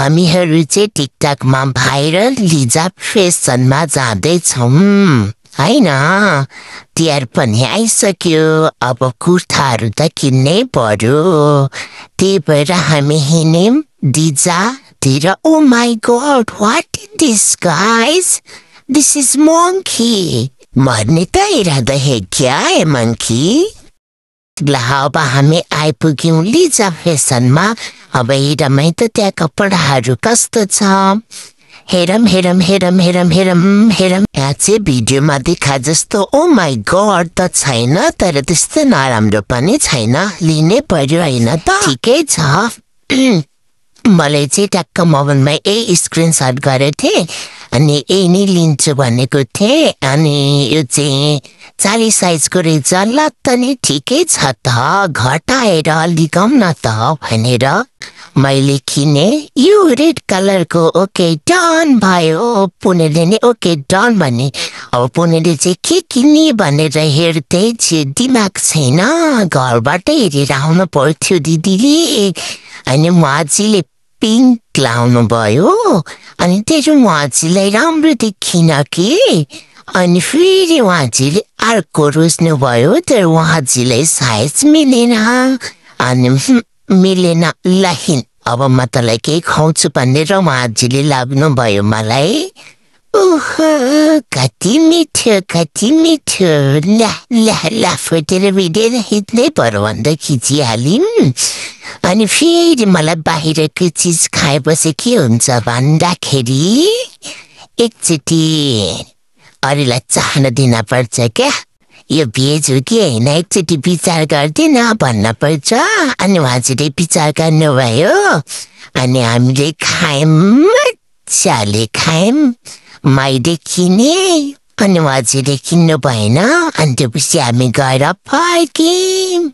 हामीहरू चाहिँ टिकटकमा भाइरल लिजा फेसनमा जाँदैछौँ हैन। तिहार पनि आइसक्यो, अब कुर्ताहरू त किन्नै पर्यो। त्यही भएर हामी हिँड्यौँ लिजातिर। Oh my God, what is this guys? This is monkey. मर्ने त इरादा है क्या है मंकी? ल अब हामी आइपुग्यौँ लिजा फेसनमा। अब हेरमै त त्यहाँ कपडाहरू कस्तो छ। हेरम हेरम हेरम हेरम हेरम हेरम। यहाँ चाहिँ भिडियोमा देखा जस्तो ओ माई गॉड त छैन, तर त्यस्तो नराम्रो पनि छैन। लिनै पर्यो होइन त? ठिकै छ। मलाई चाहिँ ट्याक्क मोबाइलमा यही स्क्रिनसट गरेको थिएँ अनि यही नै लिन्छु भनेको थिएँ। अनि यो चाहिँ 40 साइजको रहेछ। ल त नि ठिकै छ त, घटाएर लिगाउँ न त भनेर मैले किने। यो रेड कलरको ओके डन भयो। पुनेले नै ओके डन भने अब पुनेले चाहिँ के किन्ने भनेर हेर्दै थियो, दिमाग छैन। घरबाटै हेरेर आउनु पर्थ्यो दिदीले। अनि उहाँजीले पिङ्क लाउनु भयो अनि त्यसो उहाँजीलाई राम्रो देखिन कि। अनि फेरि उहाँजीले अर्को रोज्नु भयो, तर उहाँजीलाई साइज मिलेन। अनि मिलेन लहिन, अब म तँलाई केही खुवाउँछु भनेर उहाँजीले लाग्नु भयो मलाई। ओहो कति मिठो कति मिठो। ला ला ला फोटेर भिडियो हिँड्नै पर्यो भन्दा खिचिहाल्यौँ। अनि फेरि मलाई बाहिरको चिज खाएपछि के हुन्छ भन्दाखेरि एकचोटि अरूलाई चाहन दिन पर्छ क्या। यो भेज हो कि होइन एकचोटि विचार गर्दिन भन्न पर्छ। अनि उहाँले विचार गर्नुभयो अनि हामीले खायौँ, मजाले खायौँ। मैले किने अनि उहाँले किन्नु भएन। अनि त्यसपछि हामी गएर फर्क्यौँ।